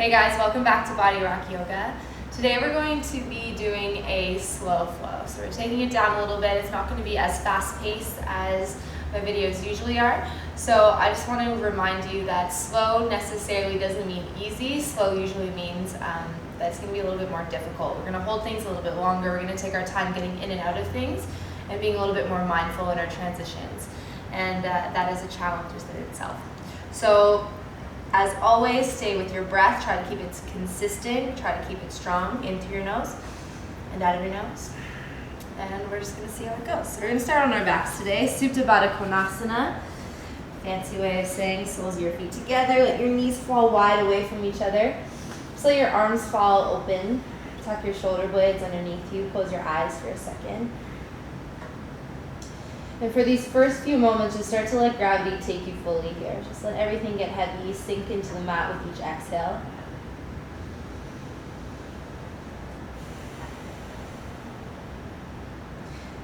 Hey guys, welcome back to BodyRock Yoga. Today we're going to be doing a slow flow. So we're taking it down a little bit. It's not going to be as fast paced as my videos usually are. So I just want to remind you that slow necessarily doesn't mean easy. Slow usually means that it's going to be a little bit more difficult. We're going to hold things a little bit longer. We're going to take our time getting in and out of things and being a little bit more mindful in our transitions. And that is a challenge within itself. So as always, stay with your breath. Try to keep it consistent. Try to keep it strong. In through your nose and out of your nose. And we're just going to see how it goes. So we're going to start on our backs today. Supta Baddha Konasana. Fancy way of saying soles of your feet together. Let your knees fall wide away from each other. Just let your arms fall open. Tuck your shoulder blades underneath you. Close your eyes for a second. And for these first few moments, just start to let gravity take you fully here. Just let everything get heavy, sink into the mat with each exhale.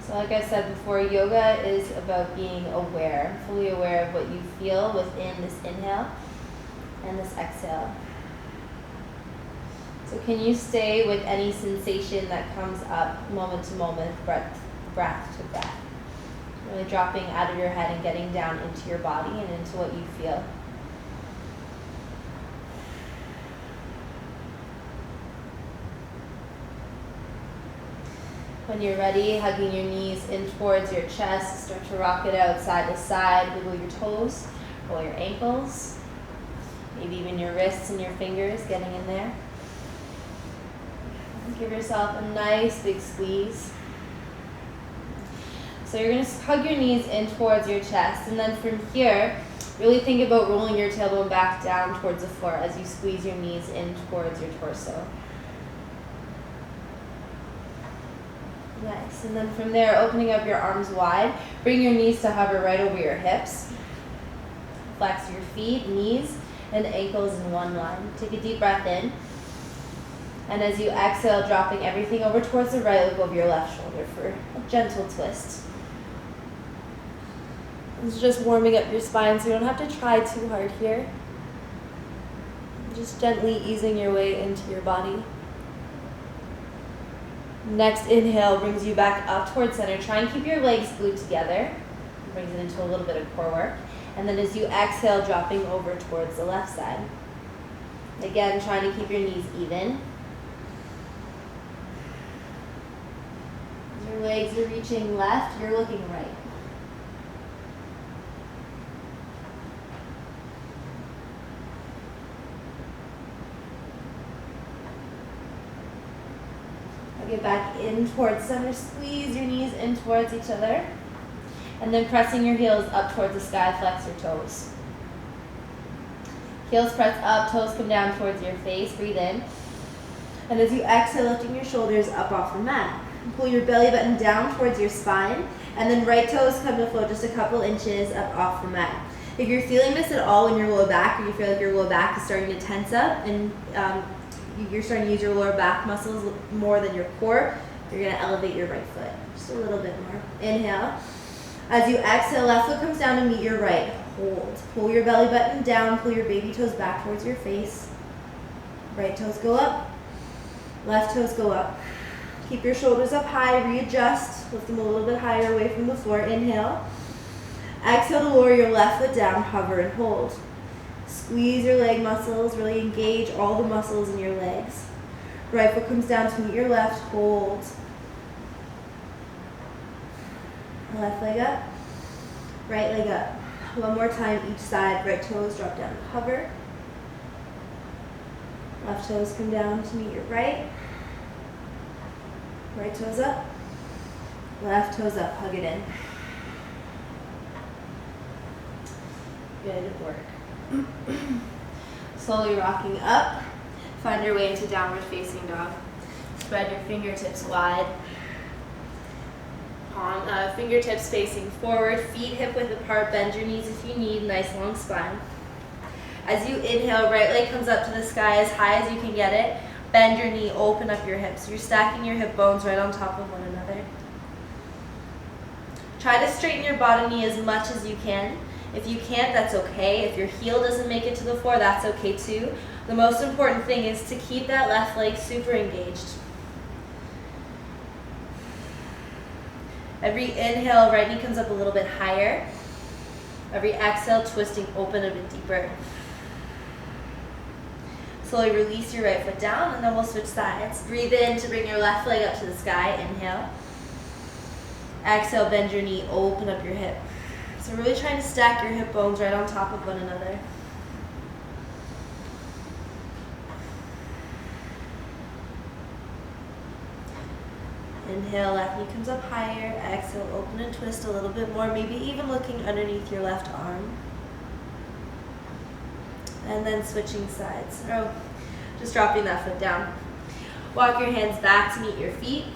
So like I said before, yoga is about being aware, fully aware of what you feel within this inhale and this exhale. So can you stay with any sensation that comes up moment to moment, breath to breath? Really dropping out of your head and getting down into your body and into what you feel. When you're ready, hugging your knees in towards your chest, start to rock it out side to side, wiggle your toes, roll your ankles, maybe even your wrists and your fingers getting in there. Give yourself a nice big squeeze. So you're going to hug your knees in towards your chest, and then from here, really think about rolling your tailbone back down towards the floor as you squeeze your knees in towards your torso. Nice. And then from there, opening up your arms wide, bring your knees to hover right over your hips. Flex your feet, knees, and ankles in one line. Take a deep breath in. And as you exhale, dropping everything over towards the right, look over your left shoulder for a gentle twist. This is just warming up your spine, so you don't have to try too hard here. Just gently easing your way into your body. Next inhale brings you back up towards center. Try and keep your legs glued together. Brings it into a little bit of core work. And then as you exhale, dropping over towards the left side. Again, trying to keep your knees even. Your legs are reaching left, you're looking right. Get back in towards center, squeeze your knees in towards each other, and then pressing your heels up towards the sky, flex your toes. Heels press up, toes come down towards your face, breathe in. And as you exhale, lifting your shoulders up off the mat. Pull your belly button down towards your spine, and then right toes come to float just a couple inches up off the mat. If you're feeling this at all in your lower back, or you feel like your lower back is starting to tense up, and you're starting to use your lower back muscles more than your core, you're going to elevate your right foot. Just a little bit more. Inhale. As you exhale, left foot comes down to meet your right. Hold. Pull your belly button down, pull your baby toes back towards your face. Right toes go up. Left toes go up. Keep your shoulders up high, readjust. Lift them a little bit higher away from the floor. Inhale. Exhale to lower your left foot down, hover and hold. Squeeze your leg muscles, really engage all the muscles in your legs. Right foot comes down to meet your left, hold. Left leg up, right leg up. One more time each side, right toes drop down, hover. Left toes come down to meet your right. Right toes up, left toes up, hug it in. Good work. Slowly rocking up, find your way into downward facing dog. Spread your fingertips wide. Fingertips facing forward, feet hip width apart, bend your knees if you need, nice long spine. As you inhale, right leg comes up to the sky as high as you can get it. Bend your knee, open up your hips. You're stacking your hip bones right on top of one another. Try to straighten your bottom knee as much as you can. If you can't, that's okay. If your heel doesn't make it to the floor, that's okay too. The most important thing is to keep that left leg super engaged. Every inhale, right knee comes up a little bit higher. Every exhale, twisting open a bit deeper. Slowly release your right foot down, and then we'll switch sides. Breathe in to bring your left leg up to the sky. Inhale. Exhale, bend your knee, open up your hip. So really trying to stack your hip bones right on top of one another. Inhale, left knee comes up higher. Exhale, open and twist a little bit more, maybe even looking underneath your left arm. And then switching sides. Oh, just dropping that foot down. Walk your hands back to meet your feet.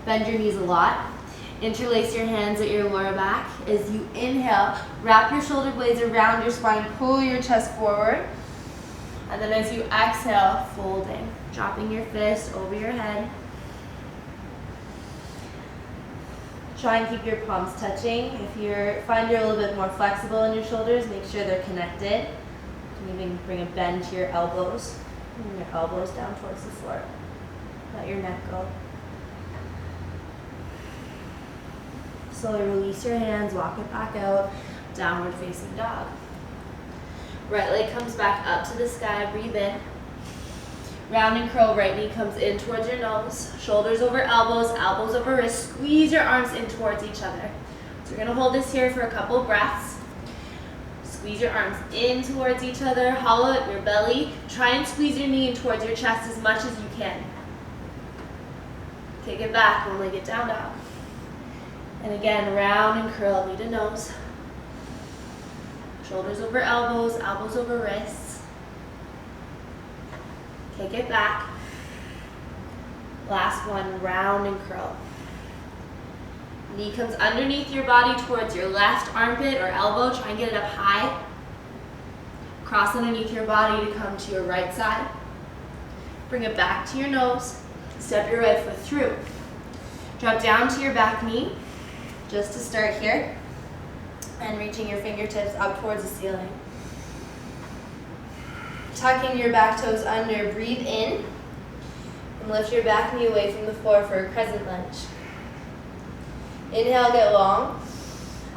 Bend your knees a lot. Interlace your hands at your lower back. As you inhale, wrap your shoulder blades around your spine, pull your chest forward. And then as you exhale, folding, dropping your fist over your head. Try and keep your palms touching. If you find you're a little bit more flexible in your shoulders, make sure they're connected. You can even bring a bend to your elbows. Bring your elbows down towards the floor. Let your neck go. Slowly release your hands, walk it back out, downward facing dog. Right leg comes back up to the sky, breathe in. Round and curl, right knee comes in towards your nose. Shoulders over elbows, elbows over wrists. Squeeze your arms in towards each other. So we're gonna hold this here for a couple breaths. Squeeze your arms in towards each other, hollow out your belly. Try and squeeze your knee in towards your chest as much as you can. Kick it back, one leg it down dog. And again, round and curl, knee to nose. Shoulders over elbows, elbows over wrists. Kick it back. Last one, round and curl. Knee comes underneath your body towards your left armpit or elbow. Try and get it up high. Cross underneath your body to come to your right side. Bring it back to your nose. Step your right foot through. Drop down to your back knee, just to start here. And reaching your fingertips up towards the ceiling. Tucking your back toes under, breathe in. And lift your back knee away from the floor for a crescent lunge. Inhale, get long.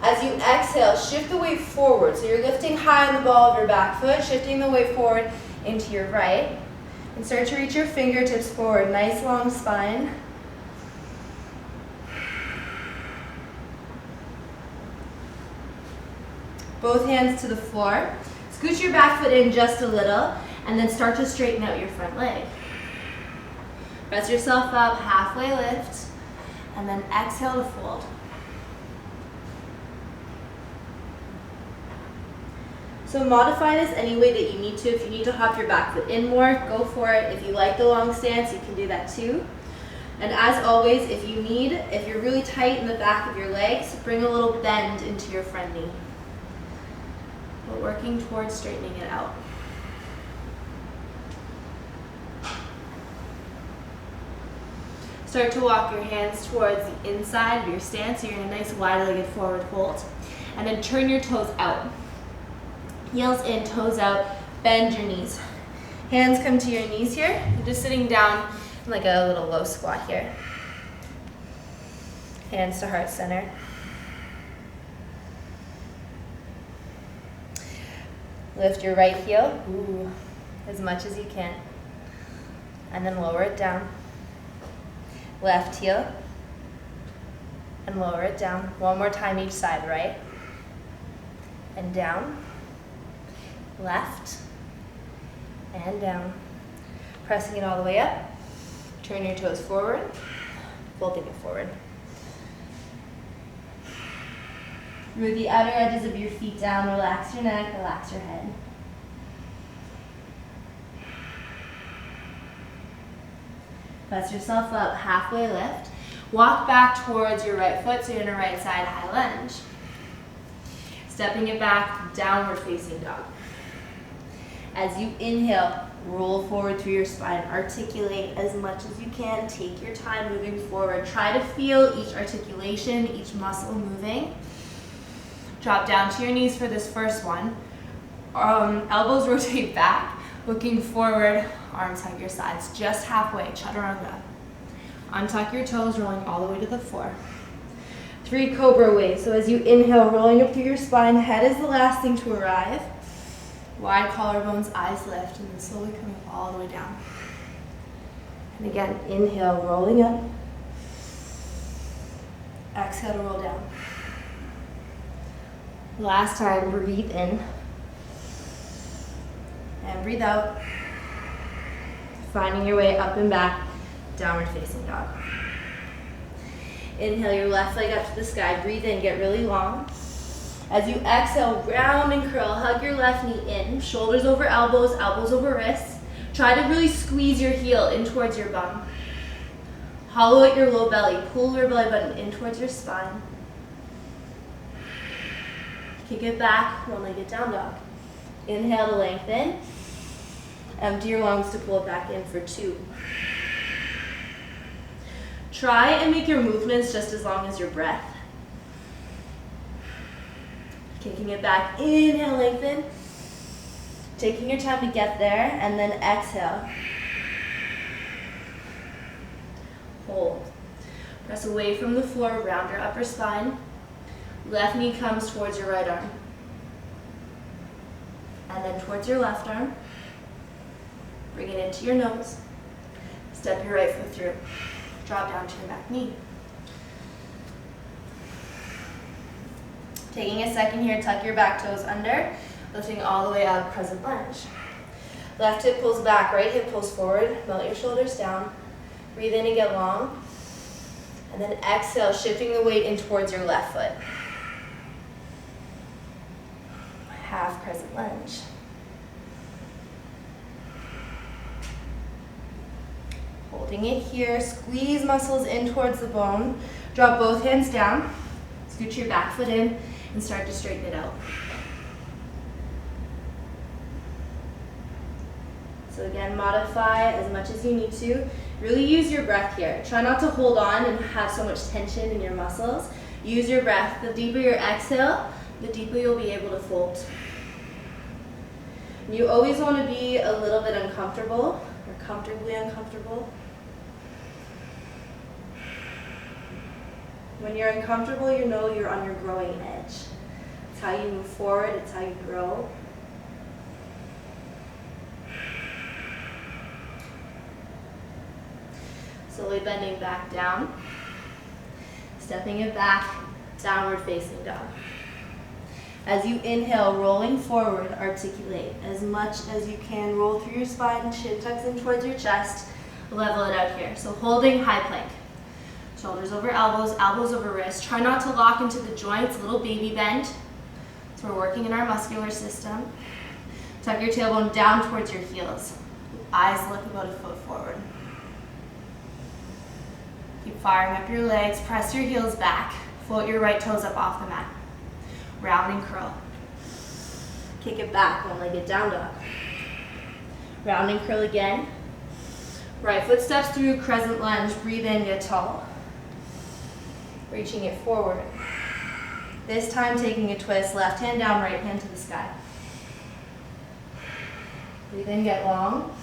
As you exhale, shift the weight forward. So you're lifting high on the ball of your back foot, shifting the weight forward into your right. And start to reach your fingertips forward. Nice long spine. Both hands to the floor. Scoot your back foot in just a little, and then start to straighten out your front leg. Press yourself up, halfway lift, and then exhale to fold. So modify this any way that you need to. If you need to hop your back foot in more, go for it. If you like the long stance, you can do that too. And as always, if you're really tight in the back of your legs, bring a little bend into your front knee. But working towards straightening it out. Start to walk your hands towards the inside of your stance. So you're in a nice wide-legged forward hold. And then turn your toes out. Heels in, toes out, bend your knees. Hands come to your knees here. You're just sitting down in like a little low squat here. Hands to heart center. Lift your right heel, as much as you can. And then lower it down. Left heel, and lower it down. One more time each side, right? And down. Left, and down. Pressing it all the way up. Turn your toes forward, folding it forward. Move the outer edges of your feet down, relax your neck, relax your head. Press yourself up, halfway lift. Walk back towards your right foot, so you're in a right side high lunge. Stepping it back, downward facing dog. As you inhale, roll forward through your spine. Articulate as much as you can. Take your time moving forward. Try to feel each articulation, each muscle moving. Drop down to your knees for this first one. Elbows rotate back, looking forward, arms hug your sides, just halfway, chaturanga. Untuck your toes, rolling all the way to the floor. 3 cobra waves. So as you inhale, rolling up through your spine, head is the last thing to arrive. Wide collarbones, eyes lift, and then slowly coming all the way down. And again, inhale, rolling up. Exhale to roll down. Last time, breathe in. And breathe out. Finding your way up and back, downward facing dog. Inhale your left leg up to the sky. Breathe in, get really long. As you exhale, round and curl. Hug your left knee in. Shoulders over elbows, elbows over wrists. Try to really squeeze your heel in towards your bum. Hollow out your low belly. Pull your belly button in towards your spine. Kick it back, one-legged down dog. Inhale to lengthen. Empty your lungs to pull it back in for 2. Try and make your movements just as long as your breath. Kicking it back, inhale, lengthen. Taking your time to get there, and then exhale. Hold. Press away from the floor, round your upper spine. Left knee comes towards your right arm. And then towards your left arm. Bring it into your nose. Step your right foot through. Drop down to your back knee. Taking a second here, tuck your back toes under, lifting all the way up, crescent lunge. Left hip pulls back, right hip pulls forward, melt your shoulders down. Breathe in and get long. And then exhale, shifting the weight in towards your left foot. Half crescent lunge. Holding it here, squeeze muscles in towards the bone. Drop both hands down, scoot your back foot in, and start to straighten it out. So again, modify as much as you need to. Really use your breath here. Try not to hold on and have so much tension in your muscles. Use your breath. The deeper your exhale, the deeper you'll be able to fold. You always want to be a little bit uncomfortable, or comfortably uncomfortable. When you're uncomfortable, you know you're on your growing edge. It's how you move forward, it's how you grow. Slowly bending back down. Stepping it back, downward facing dog. As you inhale, rolling forward, articulate as much as you can. Roll through your spine, chin tucks in towards your chest. Level it out here. So holding high plank. Shoulders over elbows, elbows over wrists. Try not to lock into the joints, little baby bend. So we're working in our muscular system. Tuck your tailbone down towards your heels. Eyes look about a foot forward. Keep firing up your legs. Press your heels back. Float your right toes up off the mat. Round and curl. Kick it back, one-legged down dog. Round and curl again. Right foot steps through, crescent lunge. Breathe in, get tall. Reaching it forward. This time taking a twist, left hand down, right hand to the sky. Breathe in, get long.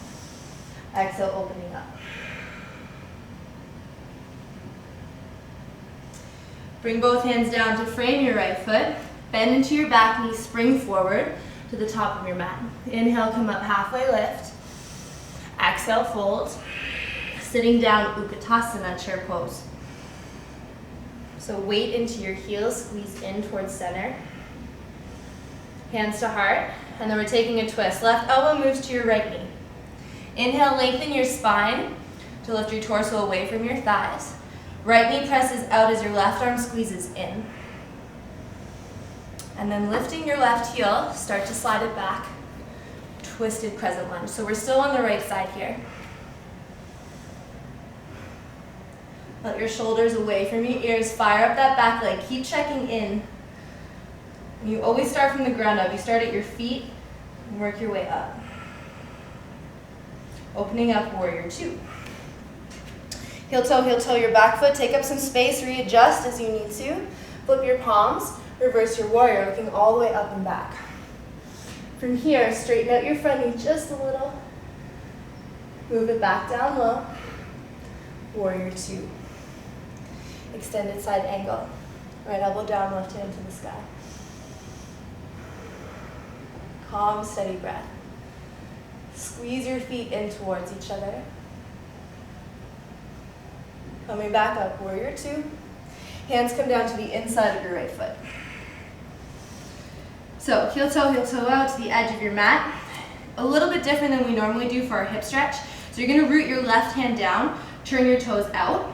Exhale, opening up. Bring both hands down to frame your right foot. Bend into your back knee, spring forward to the top of your mat. Inhale, come up halfway, lift. Exhale, fold. Sitting down, Utkatasana, chair pose. So weight into your heels, squeeze in towards center. Hands to heart, and then we're taking a twist. Left elbow moves to your right knee. Inhale, lengthen your spine to lift your torso away from your thighs. Right knee presses out as your left arm squeezes in. And then lifting your left heel, start to slide it back. Twisted crescent lunge. So we're still on the right side here. Let your shoulders away from your ears. Fire up that back leg. Keep checking in. And you always start from the ground up. You start at your feet and work your way up. Opening up, warrior 2. Heel toe, your back foot. Take up some space, readjust as you need to. Flip your palms, reverse your warrior, looking all the way up and back. From here, straighten out your front knee just a little. Move it back down low. Warrior two. Extended side angle. Right elbow down, left hand to the sky. Calm, steady breath. Squeeze your feet in towards each other. Coming back up, warrior two. Hands come down to the inside of your right foot. So heel toe out to the edge of your mat. A little bit different than we normally do for our hip stretch. So you're gonna root your left hand down, turn your toes out,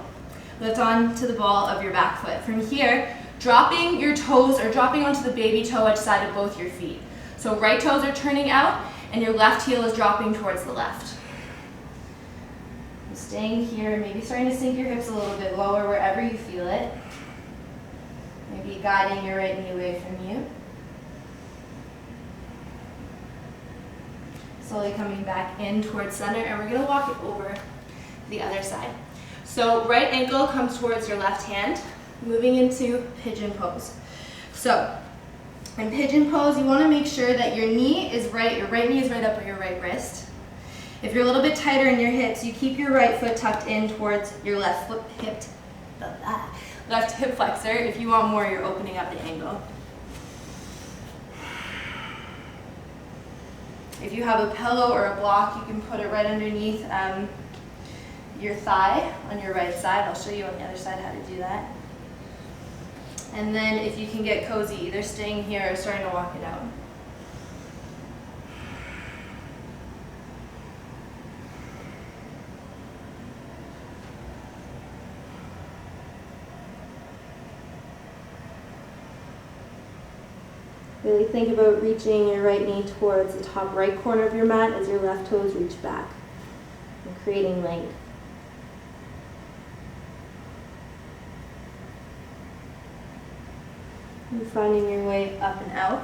lift on to the ball of your back foot. From here, dropping your toes or dropping onto the baby toe edge side of both your feet. So right toes are turning out and your left heel is dropping towards the left. Staying here, maybe starting to sink your hips a little bit lower wherever you feel it. Maybe guiding your right knee away from you. Slowly coming back in towards center, and we're gonna walk it over the other side. So right ankle comes towards your left hand, moving into pigeon pose. So in pigeon pose, you wanna make sure that your knee is right, your right knee is right up at your right wrist. If you're a little bit tighter in your hips, you keep your right foot tucked in towards your left hip flexor. If you want more, you're opening up the angle. If you have a pillow or a block, you can put it right underneath your thigh on your right side. I'll show you on the other side how to do that. And then if you can get cozy, either staying here or starting to walk it out. Really think about reaching your right knee towards the top right corner of your mat as your left toes reach back and creating length. And finding your way up and out.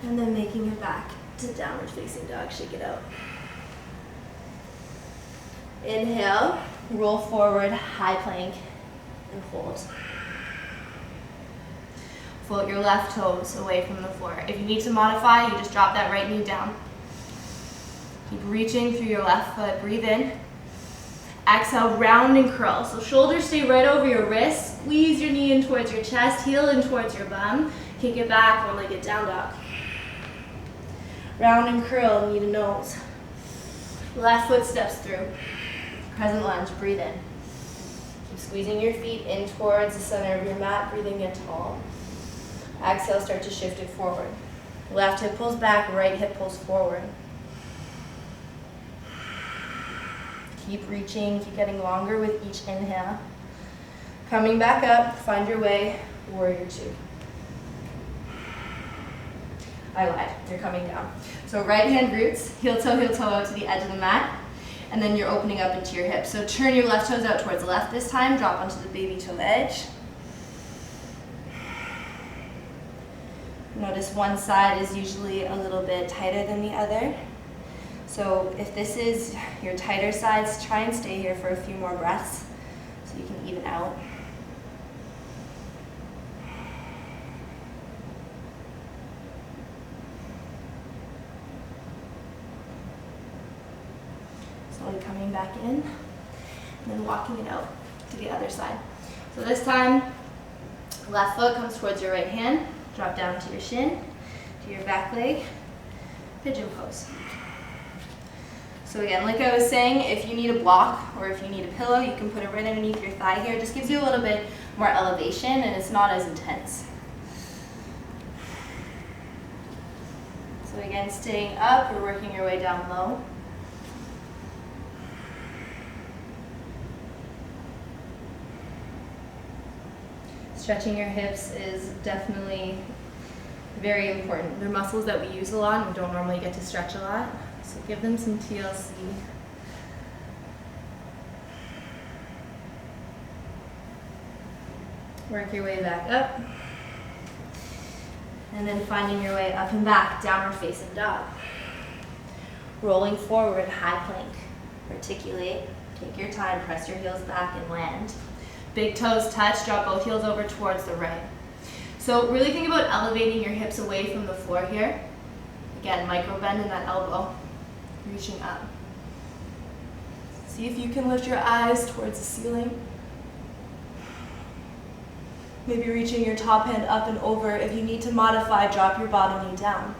And then making it back to downward facing dog. Shake it out. Inhale, roll forward, high plank, and hold. Float your left toes away from the floor. If you need to modify, you just drop that right knee down. Keep reaching through your left foot. Breathe in. Exhale, round and curl. So shoulders stay right over your wrists. Squeeze your knee in towards your chest, heel in towards your bum. Kick it back, one-legged down dog. Round and curl, knee to nose. Left foot steps through. Crescent lunge, breathe in. Keep squeezing your feet in towards the center of your mat, breathing in tall. Exhale, start to shift it forward. Left hip pulls back, right hip pulls forward. Keep reaching, keep getting longer with each inhale. Coming back up, find your way, warrior two. I lied, you're coming down. So right hand roots, heel toe out to the edge of the mat, and then you're opening up into your hips. So turn your left toes out towards the left this time, drop onto the baby toe edge. Notice one side is usually a little bit tighter than the other. So if this is your tighter sides, try and stay here for a few more breaths so you can even out. Slowly coming back in, and then walking it out to the other side. So this time, left foot comes towards your right hand. Drop down to your shin, to your back leg, pigeon pose. So again, like I was saying, if you need a block or if you need a pillow, you can put it right underneath your thigh here. It just gives you a little bit more elevation and it's not as intense. So again, staying up, you're working your way down low. Stretching your hips is definitely very important. They're muscles that we use a lot and we don't normally get to stretch a lot. So give them some TLC. Work your way back up. And then finding your way up and back, downward facing dog. Rolling forward, high plank. Articulate, take your time, press your heels back and land. Big toes touch, drop both heels over towards the right. So really think about elevating your hips away from the floor here. Again, micro bend in that elbow, reaching up. See if you can lift your eyes towards the ceiling. Maybe reaching your top hand up and over. If you need to modify, drop your bottom knee down.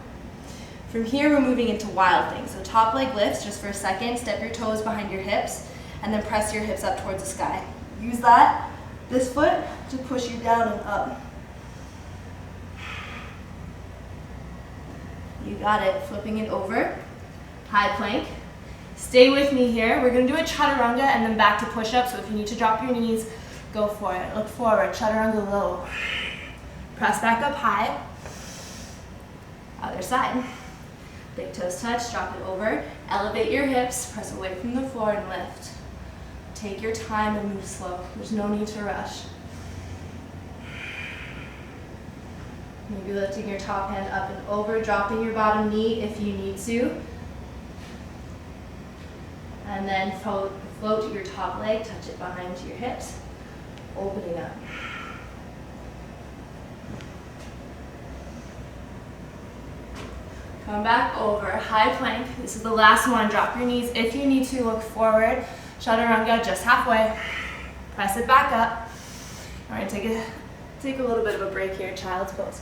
From here, we're moving into wild things. So top leg lifts just for a second. Step your toes behind your hips and then press your hips up towards the sky. Use this foot to push you down and up. You got it. Flipping it over. High plank. Stay with me here. We're going to do a chaturanga and then back to push-up. So if you need to drop your knees, go for it. Look forward. Chaturanga low. Press back up high. Other side. Big toes touch. Drop it over. Elevate your hips. Press away from the floor and lift. Take your time and move slow. There's no need to rush. Maybe lifting your top hand up and over, dropping your bottom knee if you need to. And then float your top leg, touch it behind your hips, opening up. Come back over, high plank. This is the last one. Drop your knees if you need to, look forward. Chaturanga, just halfway. Press it back up. All right, take a little bit of a break here, child's pose.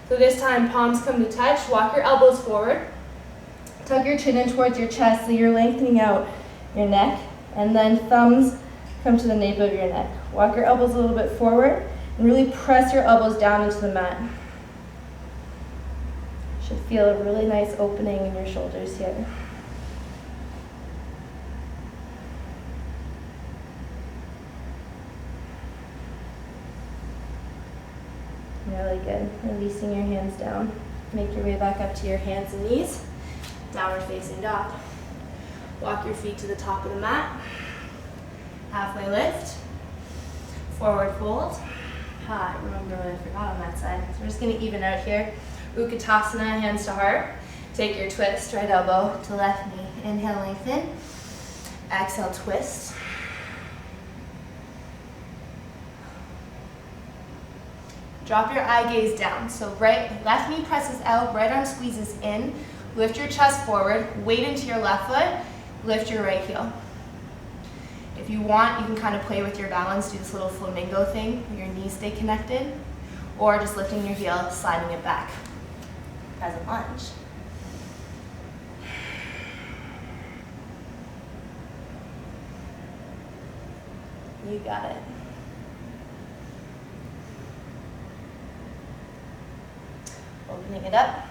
So this time, palms come to touch. Walk your elbows forward. Tuck your chin in towards your chest so you're lengthening out your neck. And then thumbs come to the nape of your neck. Walk your elbows a little bit forward and really press your elbows down into the mat. Should feel a really nice opening in your shoulders here. Really good. Releasing your hands down. Make your way back up to your hands and knees. Downward facing dog. Walk your feet to the top of the mat. Halfway lift. Forward fold. High. Remember what I forgot on that side. So we're just going to even out here. Utkatasana, hands to heart. Take your twist, right elbow to left knee. Inhale, lengthen. Exhale, twist. Drop your eye gaze down. So left knee presses out, right arm squeezes in. Lift your chest forward, weight into your left foot, lift your right heel. If you want, you can kind of play with your balance, do this little flamingo thing where your knees stay connected, or just lifting your heel, sliding it back. Present lunge. You got it. Opening it up.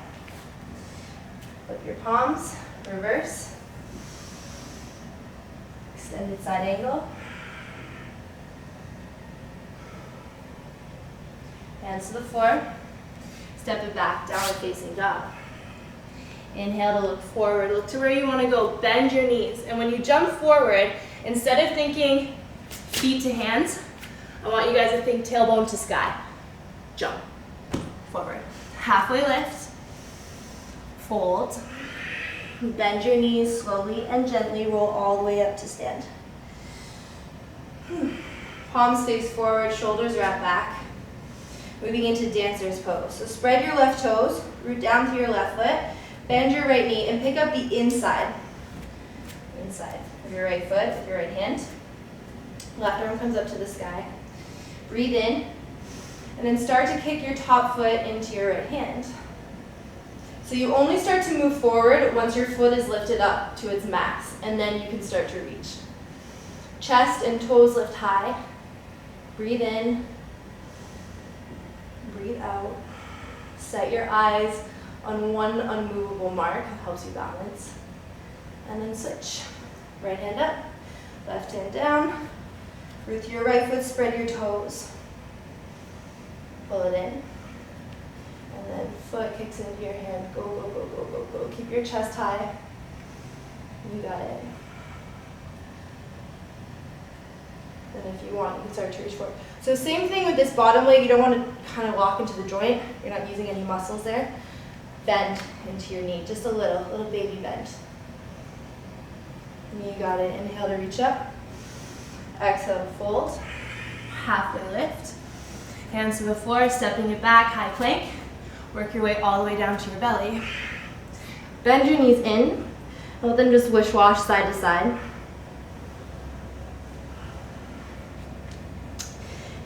Flip your palms, reverse. Extended side angle. Hands to the floor. Step it back, downward facing dog. Inhale to look forward. Look to where you want to go. Bend your knees. And when you jump forward, instead of thinking feet to hands, I want you guys to think tailbone to sky. Jump forward. Halfway lift, fold, bend your knees slowly and gently, roll all the way up to stand. Palms face forward, shoulders wrap back. Moving into dancer's pose. So spread your left toes, root down to your left foot, bend your right knee and pick up the inside of your right foot with your right hand. Left arm comes up to the sky. Breathe in. And then start to kick your top foot into your right hand. So you only start to move forward once your foot is lifted up to its max, and then you can start to reach. Chest and toes lift high. Breathe in. Breathe out. Set your eyes on one unmovable mark. It helps you balance. And then switch. Right hand up, left hand down. With your right foot, spread your toes. Pull it in. And then foot kicks into your hand. Go, go, go, go, go, go. Keep your chest high. You got it. And if you want, you can start to reach forward. So same thing with this bottom leg. You don't want to kind of lock into the joint. You're not using any muscles there. Bend into your knee. Just a little baby bend. And you got it. Inhale to reach up. Exhale to fold. Halfway lift. Hands to the floor, stepping it back, high plank. Work your way all the way down to your belly. Bend your knees in, and let them just wish-wash side to side.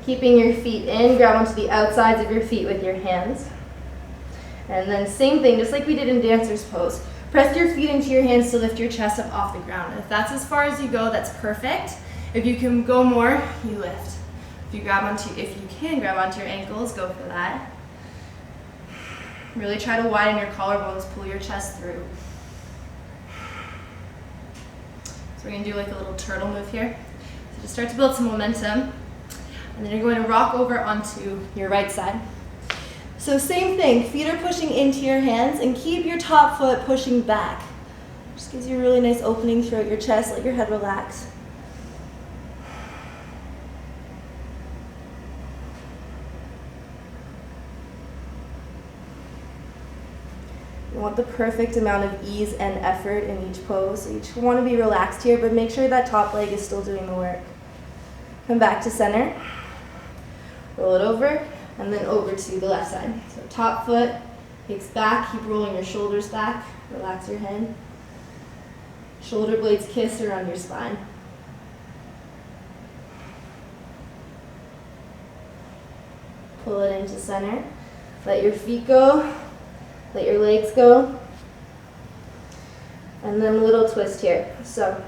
Keeping your feet in, grab onto the outsides of your feet with your hands. And then same thing, just like we did in dancer's pose. Press your feet into your hands to lift your chest up off the ground. And if that's as far as you go, that's perfect. If you can go more, you lift. If you can grab onto your ankles, go for that. Really try to widen your collarbones, pull your chest through. So we're gonna do like a little turtle move here. So just start to build some momentum. And then you're going to rock over onto your right side. So same thing, feet are pushing into your hands and keep your top foot pushing back. Just gives you a really nice opening throughout your chest, let your head relax. You want the perfect amount of ease and effort in each pose. So you want to be relaxed here, but make sure that top leg is still doing the work. Come back to center. Roll it over, and then over to the left side. So top foot kicks back, keep rolling your shoulders back, relax your head. Shoulder blades kiss around your spine. Pull it into center. Let your feet go, let your legs go. And then a little twist here. So,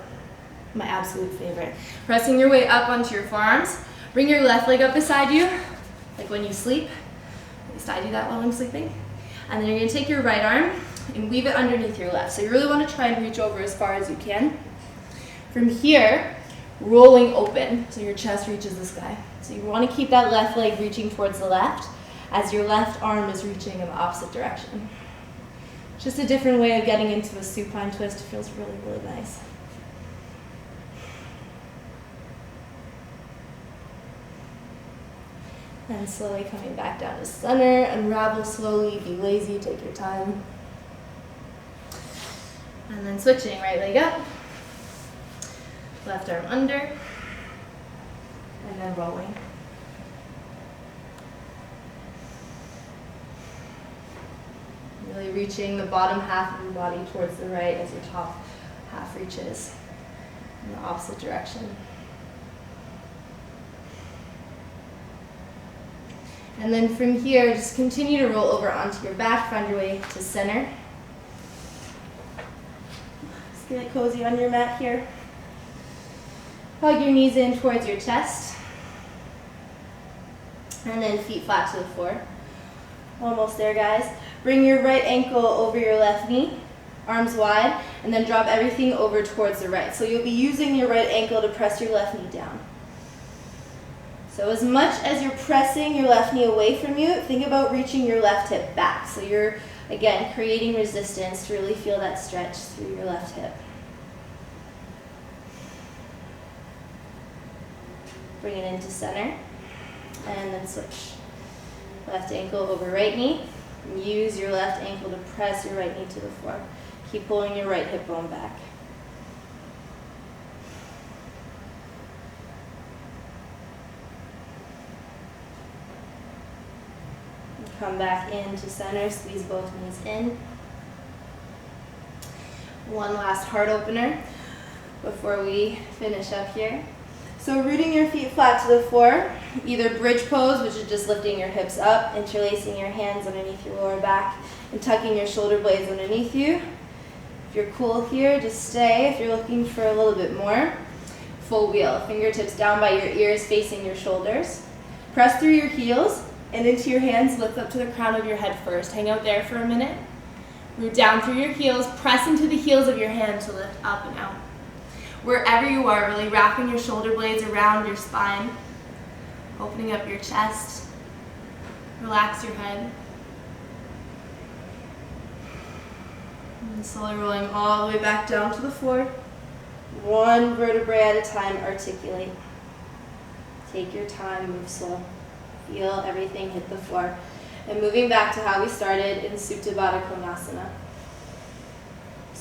my absolute favorite. Pressing your way up onto your forearms. Bring your left leg up beside you, like when you sleep. At least I do that while I'm sleeping. And then you're gonna take your right arm and weave it underneath your left. So you really wanna try and reach over as far as you can. From here, rolling open, so your chest reaches the sky. So you wanna keep that left leg reaching towards the left as your left arm is reaching in the opposite direction. Just a different way of getting into a supine twist. It feels really, really nice. And slowly coming back down to center, unravel slowly, be lazy, take your time. And then switching, right leg up, left arm under, and then rolling. Really reaching the bottom half of your body towards the right as your top half reaches in the opposite direction. And then from here, just continue to roll over onto your back, find your way to center. Just get cozy on your mat here. Hug your knees in towards your chest. And then feet flat to the floor. Almost there, guys. Bring your right ankle over your left knee, arms wide, and then drop everything over towards the right. So you'll be using your right ankle to press your left knee down. So as much as you're pressing your left knee away from you, think about reaching your left hip back. So you're, again, creating resistance to really feel that stretch through your left hip. Bring it into center, and then switch. Left ankle over right knee. Use your left ankle to press your right knee to the floor. Keep pulling your right hip bone back. Come back into center, squeeze both knees in. One last heart opener before we finish up here. So rooting your feet flat to the floor, either bridge pose, which is just lifting your hips up, interlacing your hands underneath your lower back, and tucking your shoulder blades underneath you. If you're cool here, just stay. If you're looking for a little bit more, full wheel. Fingertips down by your ears, facing your shoulders. Press through your heels and into your hands, lift up to the crown of your head first. Hang out there for a minute. Root down through your heels, press into the heels of your hands to lift up and out. Wherever you are, really wrapping your shoulder blades around your spine, opening up your chest, relax your head. And slowly rolling all the way back down to the floor. One vertebrae at a time, articulate. Take your time, move slow. Feel everything hit the floor. And moving back to how we started in Supta Baddha Konasana.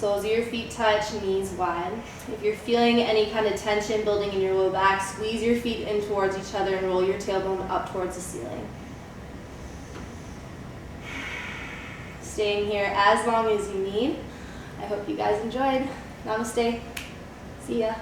Soles of your feet touch, knees wide. If you're feeling any kind of tension building in your low back, squeeze your feet in towards each other and roll your tailbone up towards the ceiling. Staying here as long as you need. I hope you guys enjoyed. Namaste. See ya.